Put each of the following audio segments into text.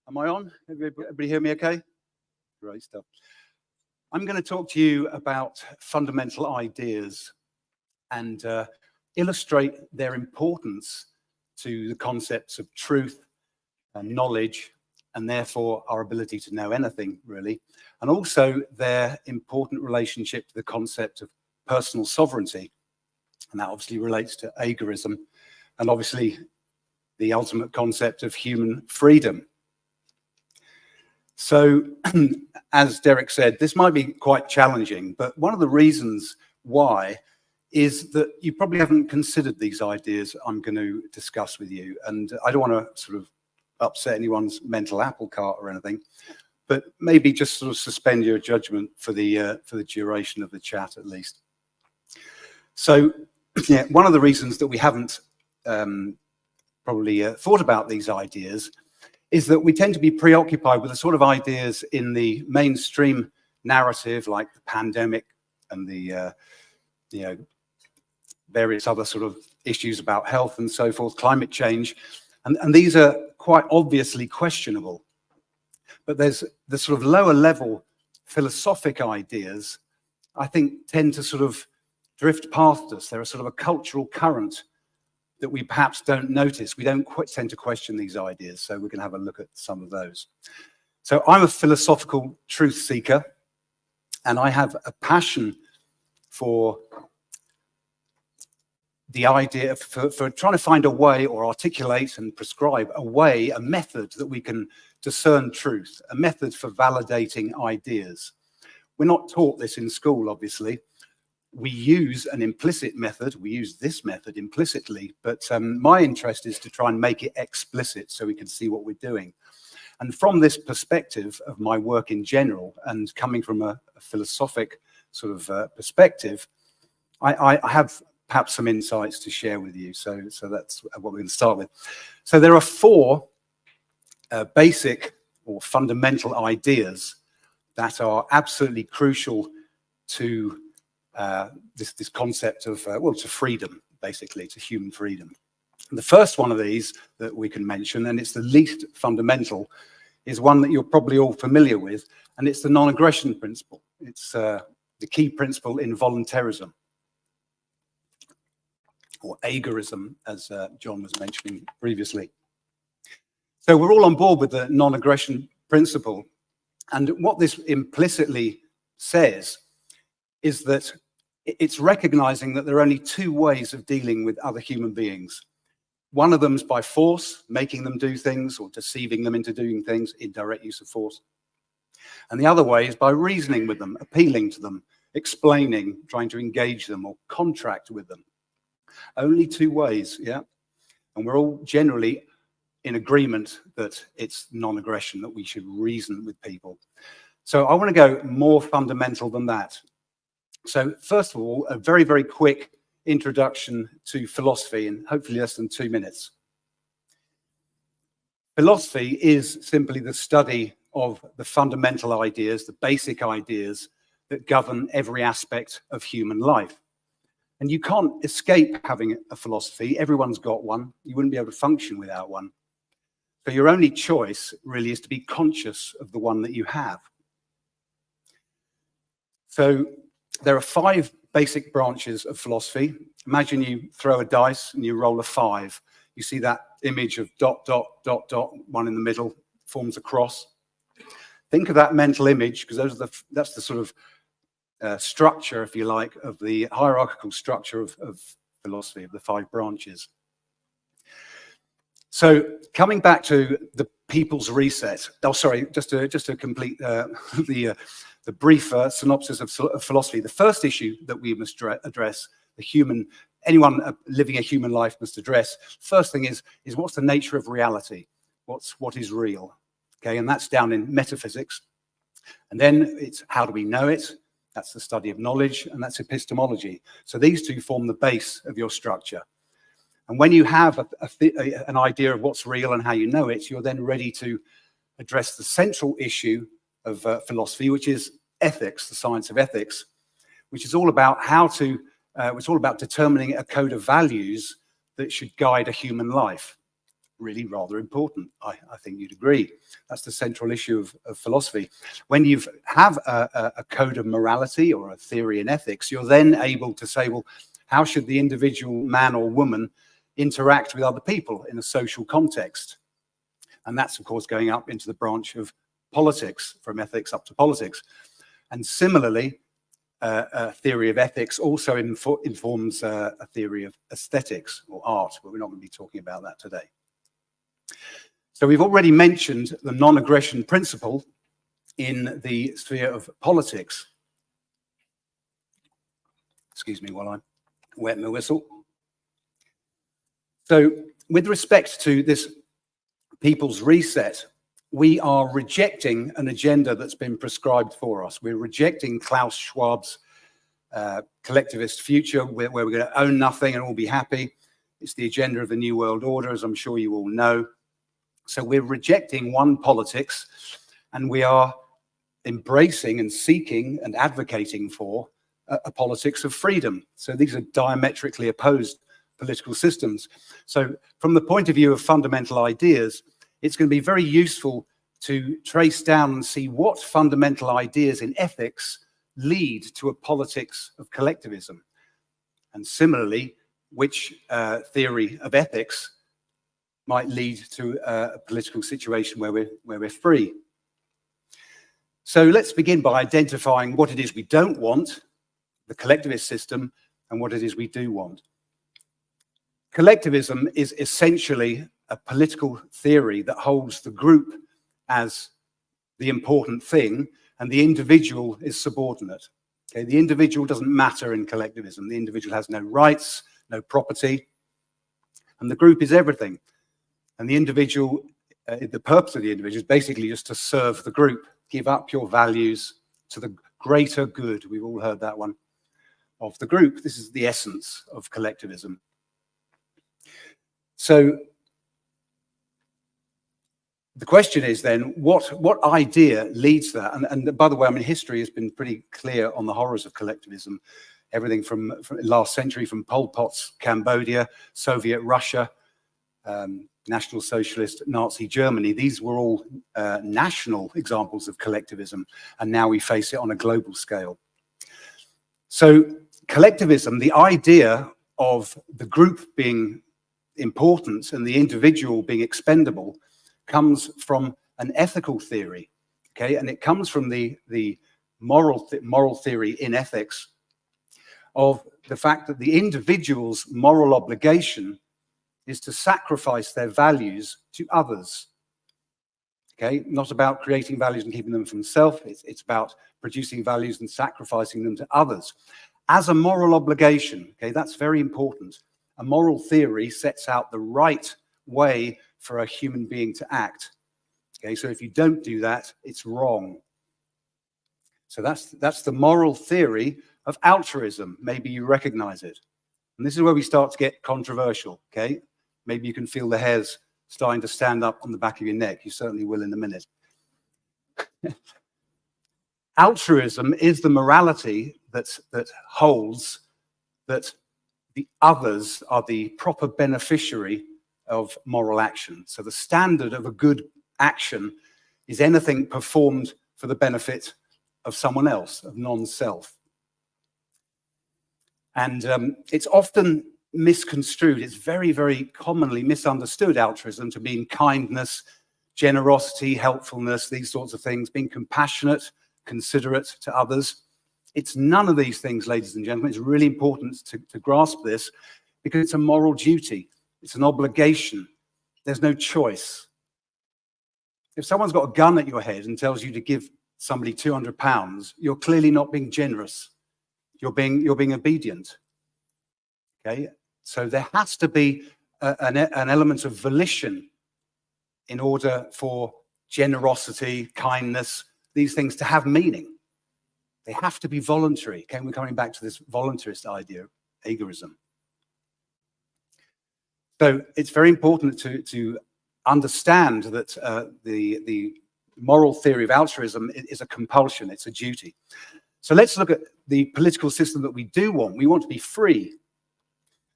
Am I on? Everybody hear me okay? Great stuff. I'm going to talk to you about fundamental ideas and illustrate their importance to the concepts of truth and knowledge, and therefore our ability to know anything, really, and also their important relationship to the concept of personal sovereignty. And that obviously relates to agorism, and obviously the ultimate concept of human freedom. So, as Derek said, this might be quite challenging, but one of the reasons why is that you probably haven't considered these ideas I'm going to discuss with you. And I don't want to sort of upset anyone's mental apple cart or anything, but maybe just sort of suspend your judgment for the duration of the chat at least. So, yeah, one of the reasons that we haven't probably thought about these ideas is that we tend to be preoccupied with the sort of ideas in the mainstream narrative, like the pandemic and the various other sort of issues about health and so forth, climate change, and these are quite obviously questionable. But there's the sort of lower level philosophic ideas, I think, tend to sort of drift past us. They're a sort of a cultural current that we perhaps don't notice. We don't tend to question these ideas, so we're going to have a look at some of those. So I'm a philosophical truth seeker, and I have a passion for the idea for trying to find a way or articulate and prescribe a way, a method that we can discern truth, a method for validating ideas. We're not taught this in school, obviously. We use an implicit method, we use this method implicitly, but my interest is to try and make it explicit so we can see what we're doing. And from this perspective of my work in general, and coming from a philosophic sort of perspective, I have perhaps some insights to share with you. So that's what we're going to start with. So there are four basic or fundamental ideas that are absolutely crucial to this concept of, to freedom, basically, to human freedom. And the first one of these that we can mention, and it's the least fundamental, is one that you're probably all familiar with, and it's the non-aggression principle. It's the key principle in voluntarism, or agorism, as John was mentioning previously. So we're all on board with the non-aggression principle, and what this implicitly says is that it's recognizing that there are only two ways of dealing with other human beings. One of them is by force, making them do things or deceiving them into doing things, indirect use of force. And the other way is by reasoning with them, appealing to them, explaining, trying to engage them or contract with them. Only two ways, yeah? And we're all generally in agreement that it's non-aggression, that we should reason with people. So I want to go more fundamental than that. So first of all, a very, very quick introduction to philosophy in hopefully less than 2 minutes. Philosophy is simply the study of the fundamental ideas, the basic ideas that govern every aspect of human life. And you can't escape having a philosophy. Everyone's got one. You wouldn't be able to function without one. So your only choice really is to be conscious of the one that you have. So there are 5 basic branches of philosophy. Imagine you throw a dice and you roll a 5. You see that image of dot, dot, dot, dot, one in the middle forms a cross. Think of that mental image, because that's the sort of structure, if you like, of the hierarchical structure of philosophy, of the 5 branches. So coming back to the People's Reset. Oh, sorry, just to complete the brief synopsis of philosophy. The first issue that we must address, anyone living a human life must address. First thing is what's the nature of reality? What is real? Okay, and that's down in metaphysics. And then it's how do we know it? That's the study of knowledge, and that's epistemology. So these two form the base of your structure. And when you have an idea of what's real and how you know it, you're then ready to address the central issue of philosophy, which is ethics, the science of ethics, which is all about it's all about determining a code of values that should guide a human life. really rather important. I think you'd agree. That's the central issue of philosophy. When you have a code of morality or a theory in ethics, you're then able to say, well, how should the individual man or woman interact with other people in a social context? And that's, of course, going up into the branch of politics, from ethics up to politics. And similarly, a theory of ethics also informs a theory of aesthetics or art, but we're not going to be talking about that today. So we've already mentioned the non-aggression principle in the sphere of politics. Excuse me while I wet my whistle. So with respect to this people's reset, we are rejecting an agenda that's been prescribed for us. We're rejecting Klaus Schwab's collectivist future where we're going to own nothing and all be happy. It's the agenda of the New World Order, as I'm sure you all know. So we're rejecting one politics, and we are embracing and seeking and advocating for a politics of freedom. So these are diametrically opposed political systems. So from the point of view of fundamental ideas, it's going to be very useful to trace down and see what fundamental ideas in ethics lead to a politics of collectivism. And similarly, which theory of ethics might lead to a political situation where we're free. So let's begin by identifying what it is we don't want, the collectivist system, and what it is we do want. Collectivism is essentially a political theory that holds the group as the important thing and the individual is subordinate. Okay, the individual doesn't matter in collectivism. The individual has no rights, no property, and the group is everything. And the individual, the purpose of the individual is basically just to serve the group, give up your values to the greater good. We've all heard that one, of the group. This is the essence of collectivism. So the question is then, what idea leads that? And by the way, I mean, history has been pretty clear on the horrors of collectivism. Everything from last century, from Pol Pot's Cambodia, Soviet Russia, National Socialist Nazi Germany. These were all national examples of collectivism, and now we face it on a global scale. So collectivism, the idea of the group being important and the individual being expendable, comes from an ethical theory, okay? And it comes from the moral theory in ethics of the fact that the individual's moral obligation is to sacrifice their values to others, okay? Not about creating values and keeping them for himself. It's about producing values and sacrificing them to others. As a moral obligation, okay, that's very important. A moral theory sets out the right way for a human being to act. Okay, so if you don't do that, it's wrong. So that's the moral theory of altruism. Maybe you recognize it. And this is where we start to get controversial, okay? Maybe you can feel the hairs starting to stand up on the back of your neck. You certainly will in a minute. Altruism is the morality that holds that the others are the proper beneficiary of moral action. So the standard of a good action is anything performed for the benefit of someone else, of non-self. And it's often misconstrued. It's very, very commonly misunderstood, altruism, to mean kindness, generosity, helpfulness, these sorts of things, being compassionate, considerate to others. It's none of these things, ladies and gentlemen. It's really important to grasp this because it's a moral duty. It's an obligation. There's no choice. If someone's got a gun at your head and tells you to give somebody £200, you're clearly not being generous. You're being obedient. Okay? So there has to be an element of volition in order for generosity, kindness, these things to have meaning. They have to be voluntary. Okay, we're coming back to this voluntarist idea, agorism. So it's very important to understand that the moral theory of altruism is a compulsion, it's a duty. So let's look at the political system that we do want. We want to be free.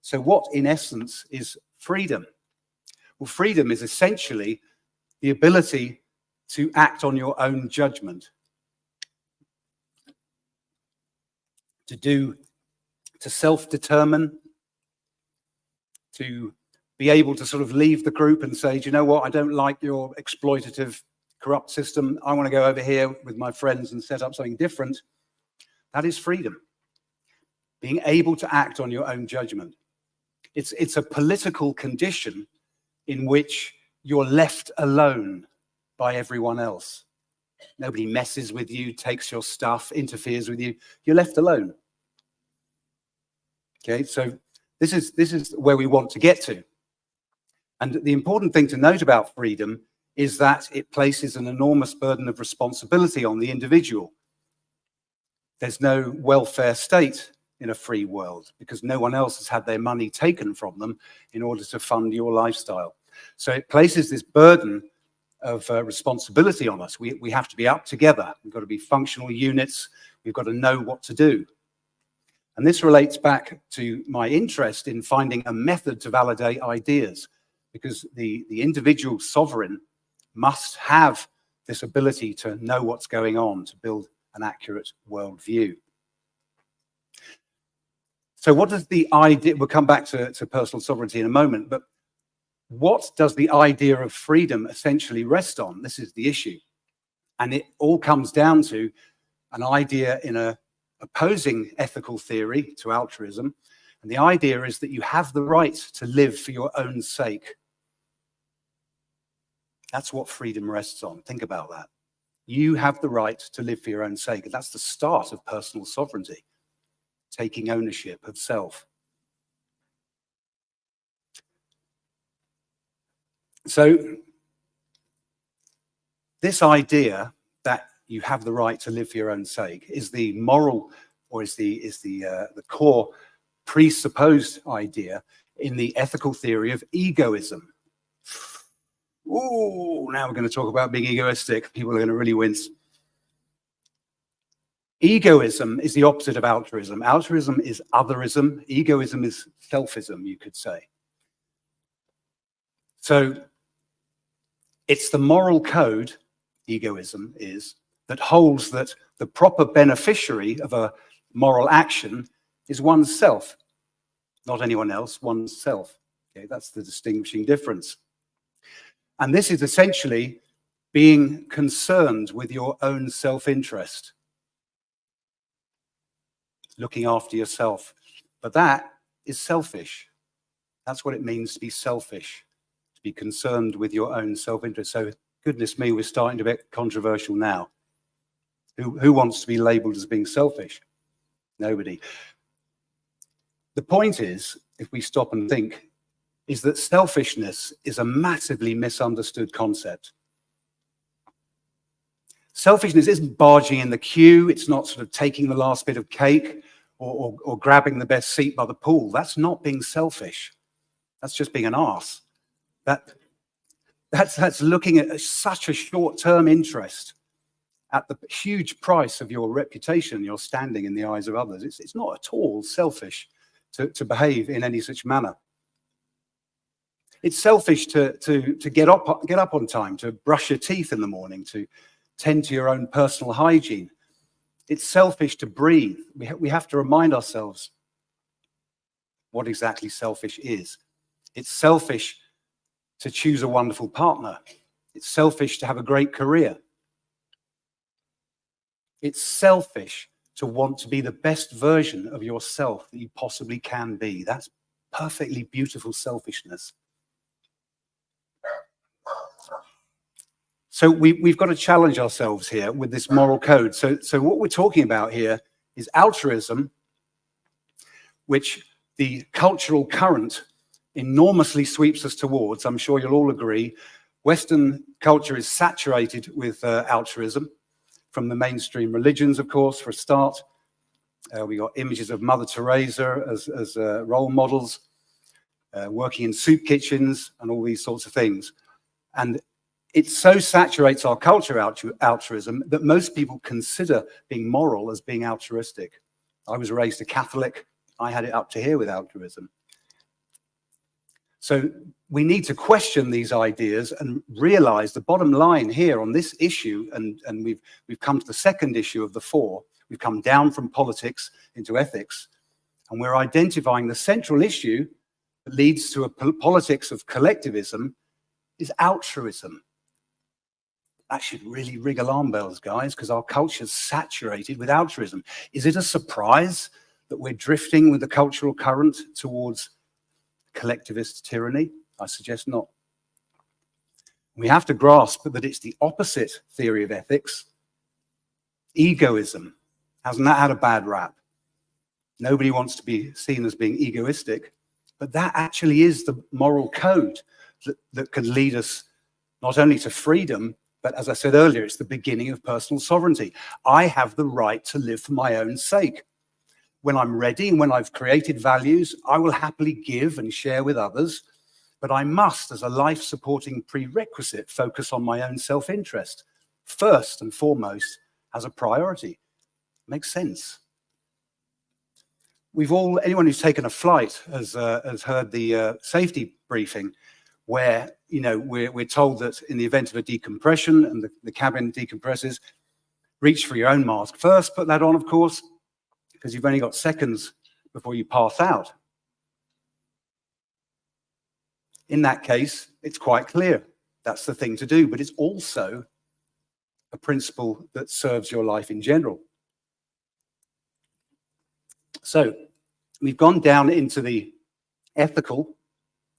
So what, in essence, is freedom? Well, freedom is essentially the ability to act on your own judgment, to self-determine, to be able to sort of leave the group and say, do you know what, I don't like your exploitative, corrupt system. I want to go over here with my friends and set up something different. That is freedom. Being able to act on your own judgment. It's a political condition in which you're left alone by everyone else. Nobody messes with you, takes your stuff, interferes with you. You're left alone. Okay, so this is where we want to get to. And the important thing to note about freedom is that it places an enormous burden of responsibility on the individual. There's no welfare state in a free world because no one else has had their money taken from them in order to fund your lifestyle. So it places this burden of responsibility on us. We have to be up together. We've got to be functional units. We've got to know what to do. And this relates back to my interest in finding a method to validate ideas, because the individual sovereign must have this ability to know what's going on, to build an accurate worldview. So what does the idea, we'll come back to personal sovereignty in a moment, but what does the idea of freedom essentially rest on? This is the issue. And it all comes down to an idea in a opposing ethical theory to altruism. And the idea is that you have the right to live for your own sake. That's what freedom rests on. Think about that. You have the right to live for your own sake. And that's the start of personal sovereignty, taking ownership of self. So this idea that you have the right to live for your own sake is the moral, or is the core presupposed idea in the ethical theory of egoism. Ooh, now we're going to talk about being egoistic. People are going to really wince. Egoism is the opposite of altruism. Altruism is otherism. Egoism is selfism, you could say. So it's the moral code, egoism is, that holds that the proper beneficiary of a moral action is oneself, not anyone else, oneself. Okay, that's the distinguishing difference. And this is essentially being concerned with your own self-interest, looking after yourself. But that is selfish. That's what it means to be selfish, to be concerned with your own self-interest. So, goodness me, we're starting to get controversial now. Who wants to be labeled as being selfish? Nobody. The point is, if we stop and think, is that selfishness is a massively misunderstood concept. Selfishness isn't barging in the queue. It's not sort of taking the last bit of cake or grabbing the best seat by the pool. That's not being selfish. That's just being an arse. That's looking at such a short-term interest at the huge price of your reputation, your standing in the eyes of others. It's not at all selfish to behave in any such manner. It's selfish to get up on time, to brush your teeth in the morning, to tend to your own personal hygiene. It's selfish to breathe. We have to remind ourselves what exactly selfish is. It's selfish to choose a wonderful partner. It's selfish to have a great career. It's selfish to want to be the best version of yourself that you possibly can be. That's perfectly beautiful selfishness. So we've got to challenge ourselves here with this moral code. So what we're talking about here is altruism, which the cultural current enormously sweeps us towards. I'm sure you'll all agree. Western culture is saturated with altruism, from the mainstream religions, of course, for a start. We got images of Mother Teresa as role models, working in soup kitchens and all these sorts of things. And it so saturates our culture, altruism, that most people consider being moral as being altruistic. I was raised a Catholic. I had it up to here with altruism. So we need to question these ideas and realize the bottom line here on this issue, and we've come to the second issue of the four. We've come down from politics into ethics, and we're identifying the central issue that leads to a politics of collectivism is altruism. That should really ring alarm bells, guys, because our culture's saturated with altruism. Is it a surprise that we're drifting with the cultural current towards collectivist tyranny? I suggest not. We have to grasp that it's the opposite theory of ethics. Egoism. Hasn't that had a bad rap? Nobody wants to be seen as being egoistic, but that actually is the moral code that can lead us not only to freedom, but as I said earlier, it's the beginning of personal sovereignty. I have the right to live for my own sake. When I'm ready and when I've created values, I will happily give and share with others, but I must, as a life-supporting prerequisite, focus on my own self-interest, first and foremost, as a priority. Makes sense. Anyone who's taken a flight has heard the safety briefing, where we're told that in the event of a decompression and the cabin decompresses, reach for your own mask first, put that on, of course, because you've only got seconds before you pass out. In that case, it's quite clear that's the thing to do, but it's also a principle that serves your life in general. So we've gone down into the ethical.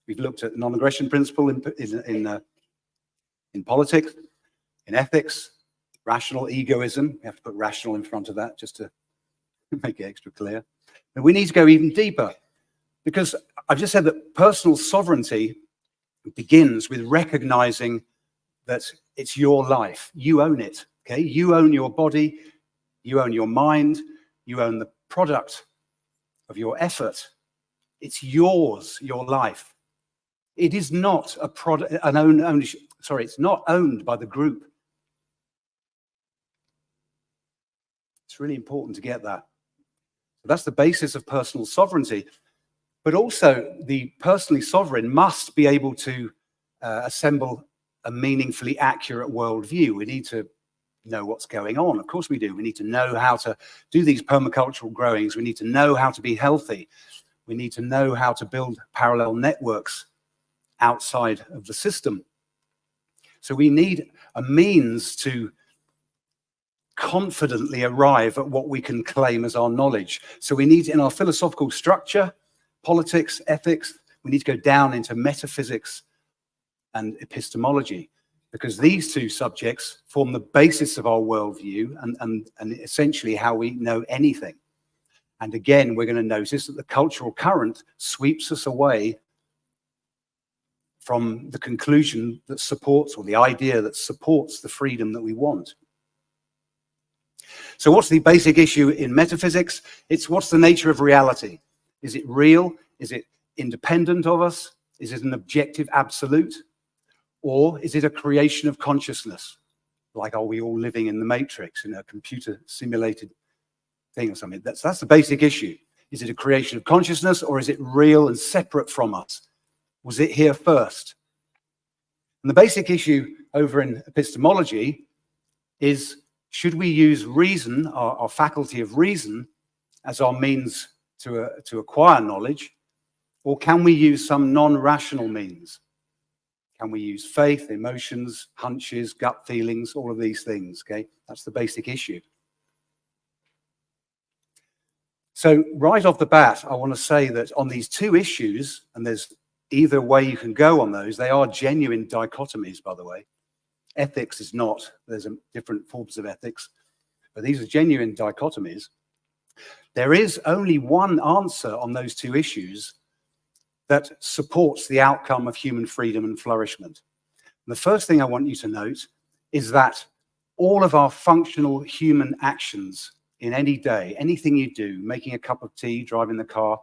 We've looked at the non-aggression principle in politics, in ethics, rational egoism. We have to put rational in front of that just to make it extra clear. And we need to go even deeper, because I've just said that personal sovereignty begins with recognizing that it's your life. You own it, okay? You own your body, you own your mind, you own the product of your effort. It's yours, your life. It is not a product, it's not owned by the group. It's really important to get that. That's the basis of personal sovereignty. But also, the personally sovereign must be able to assemble a meaningfully accurate worldview. We need to know what's going on. Of course we do. We need to know how to do these permacultural growings. We need to know how to be healthy. We need to know how to build parallel networks outside of the system. So we need a means to confidently arrive at what we can claim as our knowledge. So we need, in our philosophical structure, politics, ethics, we need to go down into metaphysics and epistemology, because these two subjects form the basis of our worldview and essentially how we know anything. And again, we're going to notice that the cultural current sweeps us away from the conclusion that supports, or the idea that supports, the freedom that we want. So what's the basic issue in metaphysics? It's what's the nature of reality? Is it real? Is it independent of us? Is it an objective absolute? Or is it a creation of consciousness? Like, are we all living in the Matrix, in a computer simulated thing or something? That's the basic issue. Is it a creation of consciousness, or is it real and separate from us? Was it here first? And the basic issue over in epistemology is, should we use reason, our faculty of reason, as our means to acquire knowledge, or can we use some non-rational means? Can we use faith, emotions, hunches, gut feelings, all of these things, okay? That's the basic issue. So right off the bat, I want to say that on these two issues, and there's either way you can go on those, they are genuine dichotomies, by the way. Ethics is not. There's different forms of ethics, but these are genuine dichotomies. There is only one answer on those two issues that supports the outcome of human freedom and flourishment. And the first thing I want you to note is that all of our functional human actions in any day, anything you do, making a cup of tea, driving the car,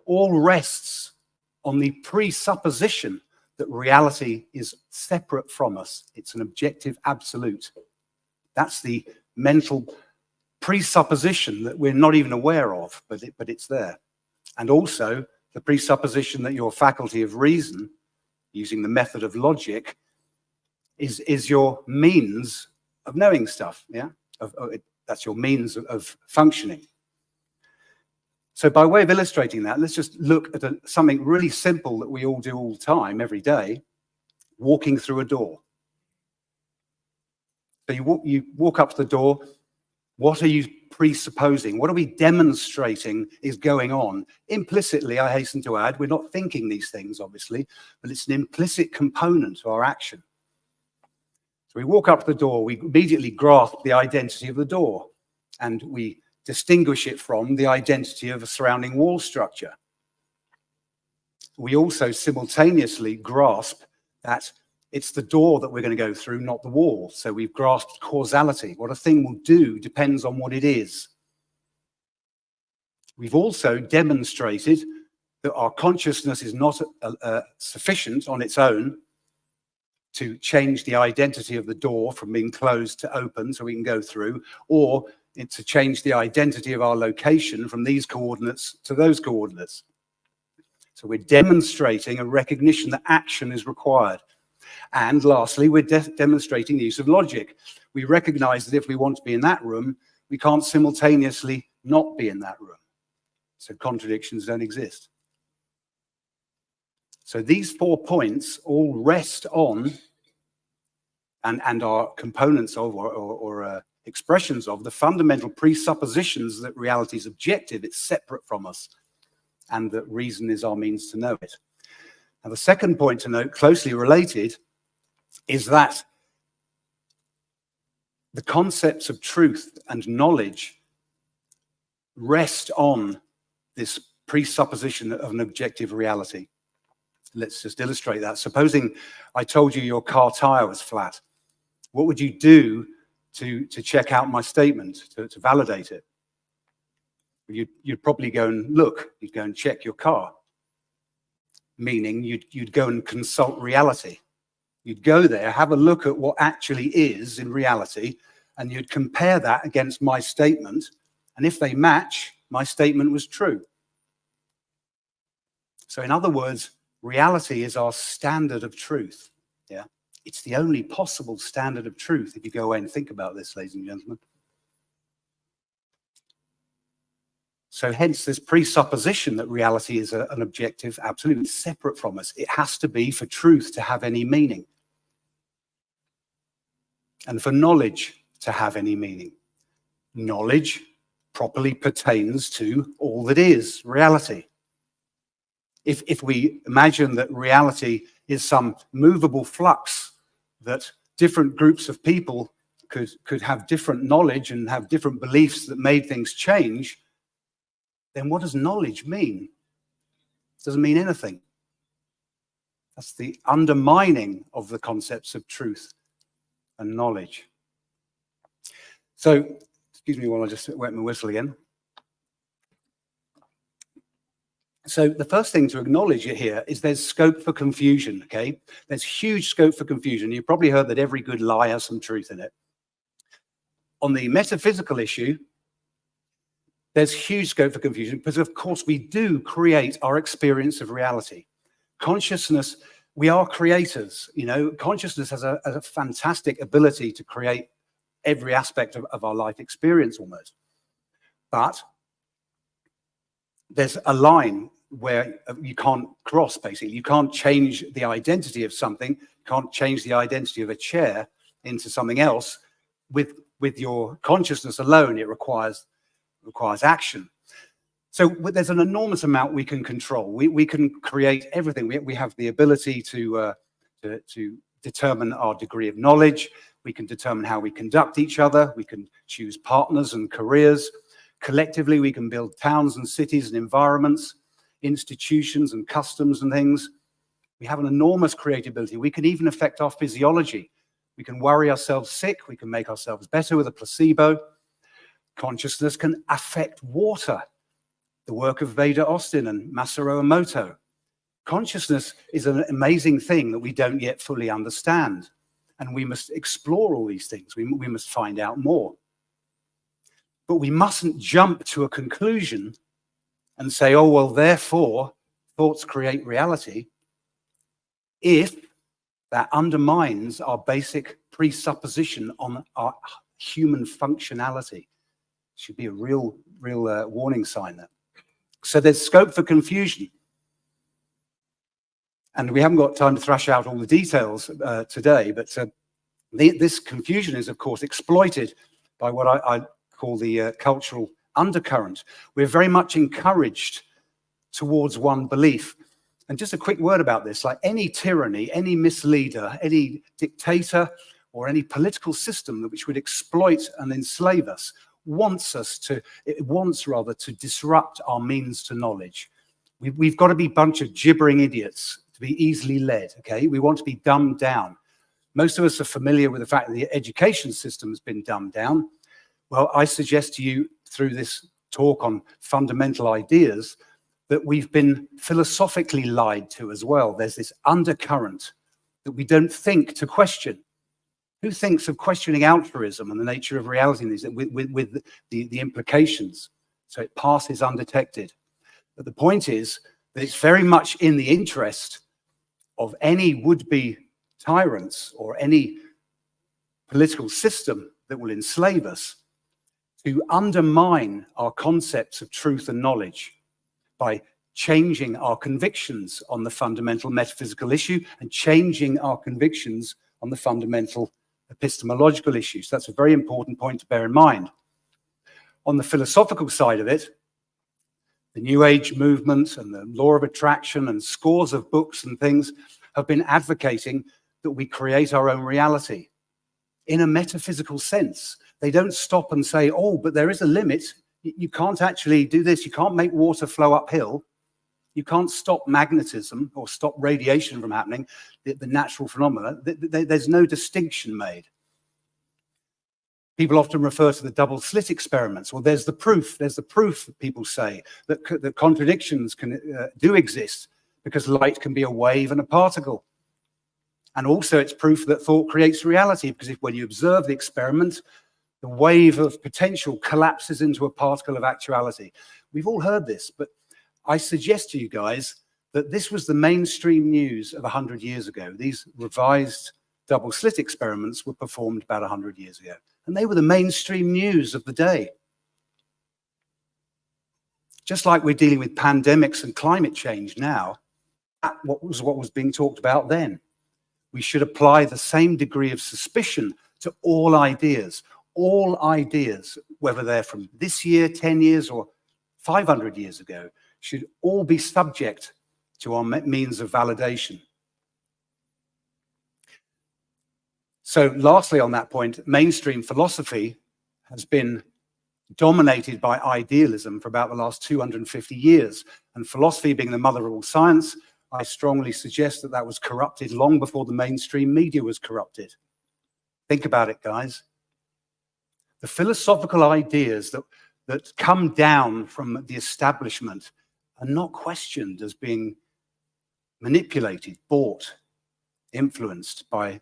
all rests on the presupposition that reality is separate from us. It's an objective absolute. That's the mental presupposition that we're not even aware of, but it's there. And also the presupposition that your faculty of reason, using the method of logic, is your means of knowing stuff, yeah? That's your means of functioning. So by way of illustrating that, let's just look at something really simple that we all do all the time, every day, walking through a door. So you walk up to the door. What are you presupposing? What are we demonstrating is going on? Implicitly, I hasten to add, we're not thinking these things, obviously, but it's an implicit component to our action. So we walk up to the door, we immediately grasp the identity of the door, and we distinguish it from the identity of a surrounding wall structure. We also simultaneously grasp that it's the door that we're going to go through, not the wall. So we've grasped causality. What a thing will do depends on what it is. We've also demonstrated that our consciousness is not sufficient on its own to change the identity of the door from being closed to open so we can go through, or to change the identity of our location from these coordinates to those coordinates. So we're demonstrating a recognition that action is required. And lastly, we're demonstrating the use of logic. We recognize that if we want to be in that room, we can't simultaneously not be in that room. So contradictions don't exist. So these 4 points all rest on and are components of or expressions of the fundamental presuppositions that reality is objective, it's separate from us, and that reason is our means to know it. Now, the second point to note, closely related, is that the concepts of truth and knowledge rest on this presupposition of an objective reality. Let's just illustrate that. Supposing I told you your car tire was flat, what would you do to check out my statement, to validate it? You'd probably go and look, you'd go and check your car, meaning you'd go and consult reality. You'd go there, have a look at what actually is in reality, and you'd compare that against my statement, and if they match, my statement was true. So in other words, reality is our standard of truth. Yeah, it's the only possible standard of truth if you go away and think about this, ladies and gentlemen. So hence this presupposition that reality is an objective absolutely separate from us. It has to be for truth to have any meaning, and for knowledge to have any meaning. Knowledge properly pertains to all that is reality. If we imagine that reality is some movable flux, that different groups of people could have different knowledge and have different beliefs that made things change, then what does knowledge mean? It doesn't mean anything. That's the undermining of the concepts of truth and knowledge. So, excuse me while I just wet my whistle again. So the first thing to acknowledge here is there's scope for confusion, okay? There's huge scope for confusion. You've probably heard that every good lie has some truth in it. On the metaphysical issue, there's huge scope for confusion because, of course, we do create our experience of reality. Consciousness, we are creators, you know. Consciousness has a fantastic ability to create every aspect of our life experience almost. But there's a line where you can't cross, basically. You can't change the identity of something, you can't change the identity of a chair into something else with your consciousness alone. It requires action. So there's an enormous amount we can control. We can create everything. We have the ability to determine our degree of knowledge. We can determine how we conduct each other. We can choose partners and careers. Collectively, we can build towns and cities and environments, institutions and customs and things. We have an enormous creativity. We can even affect our physiology. We can worry ourselves sick. We can make ourselves better with a placebo. Consciousness can affect water, the work of Veda Austin and Masaru Emoto. Consciousness is an amazing thing that we don't yet fully understand, and we must explore all these things. We must find out more. But we mustn't jump to a conclusion and say, oh, well, therefore, thoughts create reality if that undermines our basic presupposition on our human functionality. Should be a real warning sign there. So there's scope for confusion. And we haven't got time to thrash out all the details today, but this confusion is, of course, exploited by what I call the cultural undercurrent. We're very much encouraged towards one belief. And just a quick word about this, like any tyranny, any misleader, any dictator, or any political system which would exploit and enslave us wants to disrupt our means to knowledge. We've got to be a bunch of gibbering idiots to be easily led, okay? We want to be dumbed down. Most of us are familiar with the fact that the education system has been dumbed down. Well, I suggest to you through this talk on fundamental ideas that we've been philosophically lied to as well. There's this undercurrent that we don't think to question. Who thinks of questioning altruism and the nature of reality in these, with the implications? So it passes undetected. But the point is that it's very much in the interest of any would-be tyrants or any political system that will enslave us to undermine our concepts of truth and knowledge by changing our convictions on the fundamental metaphysical issue and changing our convictions on the fundamental epistemological issues. That's a very important point to bear in mind. On the philosophical side of it, the New Age movement and the law of attraction and scores of books and things have been advocating that we create our own reality in a metaphysical sense. They don't stop and say, oh, but there is a limit. You can't actually do this. You can't make water flow uphill. You can't stop magnetism or stop radiation from happening, the natural phenomena. There's no distinction made. People often refer to the double slit experiments. Well, there's the proof. There's the proof, people say, that contradictions do exist because light can be a wave and a particle. And also it's proof that thought creates reality, because when you observe the experiment, the wave of potential collapses into a particle of actuality. We've all heard this, but I suggest to you guys that this was the mainstream news of 100 years ago. These revised double slit experiments were performed about 100 years ago, and they were the mainstream news of the day. Just like we're dealing with pandemics and climate change now, what was being talked about then. We should apply the same degree of suspicion to all ideas, whether they're from this year, 10 years, or 500 years ago, should all be subject to our means of validation. So lastly on that point, mainstream philosophy has been dominated by idealism for about the last 250 years. And philosophy being the mother of all science, I strongly suggest that was corrupted long before the mainstream media was corrupted. Think about it, guys. The philosophical ideas that come down from the establishment are not questioned as being manipulated, bought, influenced by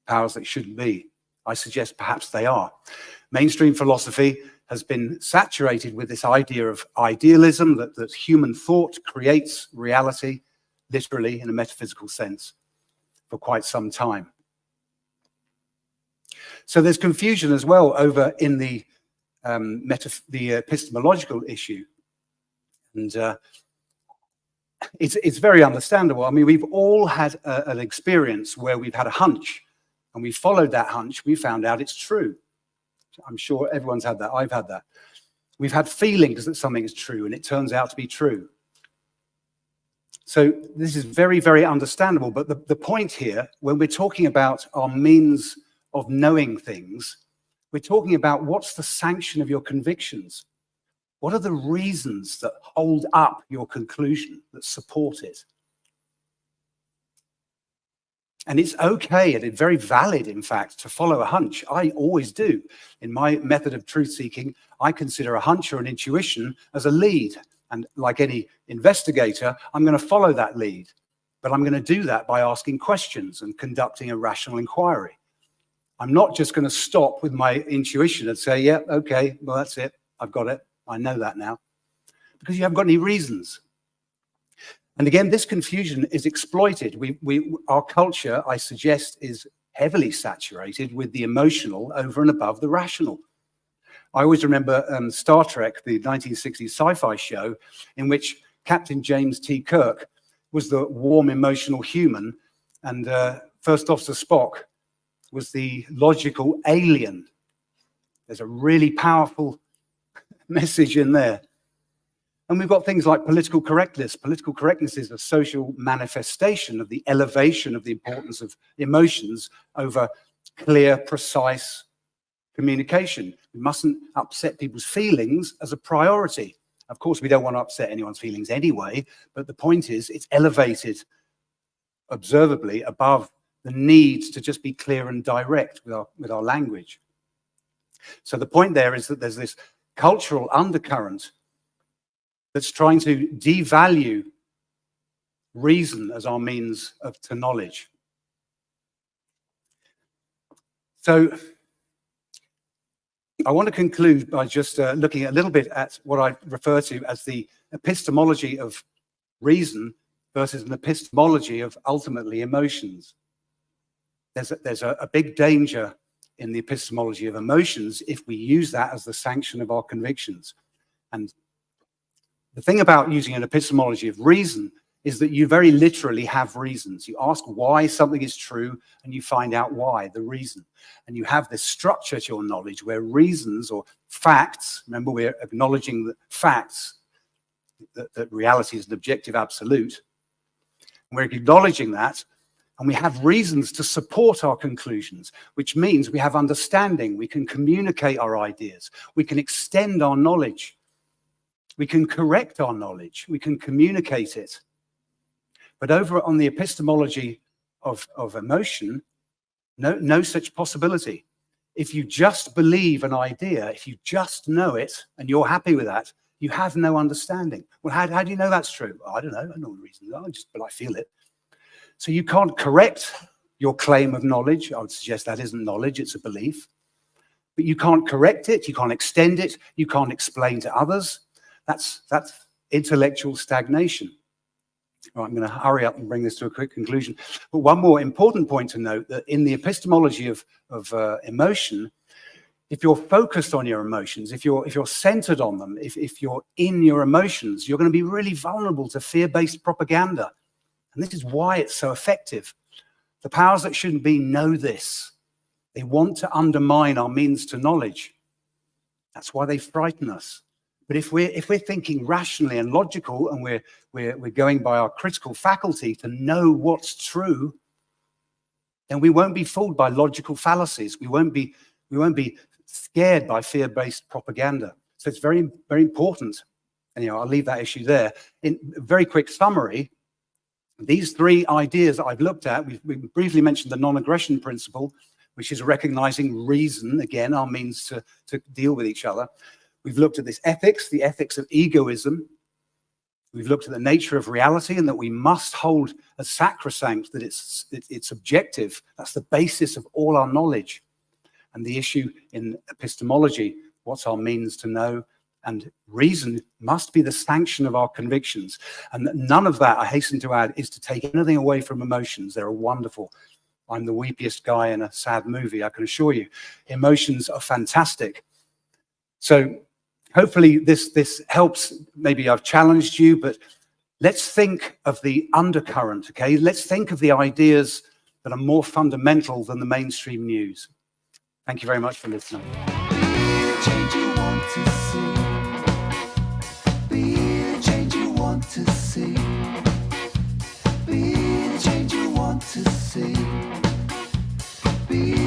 powers that shouldn't be. I suggest perhaps they are. Mainstream philosophy has been saturated with this idea of idealism, that human thought creates reality, literally in a metaphysical sense, for quite some time. So there's confusion as well over in the epistemological issue. And it's very understandable. I mean, we've all had an experience where we've had a hunch, and we followed that hunch. We found out it's true. I'm sure everyone's had that. I've had that. We've had feelings that something is true, and it turns out to be true. So this is very, very understandable. But the point here, when we're talking about our means of knowing things, we're talking about what's the sanction of your convictions. What are the reasons that hold up your conclusion, that support it? And it's okay, and it's very valid, in fact, to follow a hunch. I always do. In my method of truth-seeking, I consider a hunch or an intuition as a lead. And like any investigator, I'm going to follow that lead. But I'm going to do that by asking questions and conducting a rational inquiry. I'm not just going to stop with my intuition and say, yeah, okay, well, that's it. I've got it. I know that now. Because you haven't got any reasons. And again, this confusion is exploited. Our culture, I suggest, is heavily saturated with the emotional over and above the rational. I always remember Star Trek, the 1960s sci-fi show, in which Captain James T. Kirk was the warm, emotional human, and First Officer Spock was the logical alien. There's a really powerful message in there. And we've got things like political correctness. Political correctness is a social manifestation of the elevation of the importance of emotions over clear, precise communication. We mustn't upset people's feelings as a priority. Of course, we don't want to upset anyone's feelings anyway, but the point is it's elevated observably above the need to just be clear and direct with our language. So the point there is that there's this cultural undercurrent that's trying to devalue reason as our means to knowledge. So I want to conclude by just looking a little bit at what I refer to as the epistemology of reason versus an epistemology of ultimately emotions. There's a big danger in the epistemology of emotions if we use that as the sanction of our convictions. And the thing about using an epistemology of reason is that you very literally have reasons. You ask why something is true and you find out why, the reason. And you have this structure to your knowledge where reasons or facts, remember we're acknowledging that facts, that reality is an objective absolute. And we're acknowledging that, and we have reasons to support our conclusions, which means we have understanding, we can communicate our ideas, we can extend our knowledge. We can correct our knowledge, we can communicate it. But over on the epistemology of emotion, no such possibility. If you just believe an idea, if you just know it and you're happy with that, you have no understanding. Well, how do you know that's true? I don't know. I know the reasons. But I feel it. So you can't correct your claim of knowledge. I would suggest that isn't knowledge, it's a belief. But you can't correct it, you can't extend it, you can't explain to others. That's intellectual stagnation. All right, I'm going to hurry up and bring this to a quick conclusion. But one more important point to note, that in the epistemology of emotion, if you're focused on your emotions, if you're centered on them, if you're in your emotions, you're going to be really vulnerable to fear-based propaganda. And this is why it's so effective. The powers that shouldn't be know this. They want to undermine our means to knowledge. That's why they frighten us. But if we're thinking rationally and logical, and we're going by our critical faculty to know what's true, then we won't be fooled by logical fallacies. We won't be scared by fear-based propaganda. So it's very, very important. And I'll leave that issue there. In a very quick summary, these three ideas that I've looked at, we briefly mentioned the non-aggression principle, which is recognizing reason, again, our means to deal with each other. We've looked at this ethics, the ethics of egoism. We've looked at the nature of reality and that we must hold as sacrosanct that it's objective. That's the basis of all our knowledge. And the issue in epistemology, what's our means to know? And reason must be the sanction of our convictions. And none of that, I hasten to add, is to take anything away from emotions. They're wonderful. I'm the weepiest guy in a sad movie, I can assure you. Emotions are fantastic. So hopefully this helps. Maybe I've challenged you, but let's think of the undercurrent, okay? Let's think of the ideas that are more fundamental than the mainstream news. Thank you very much for listening. Be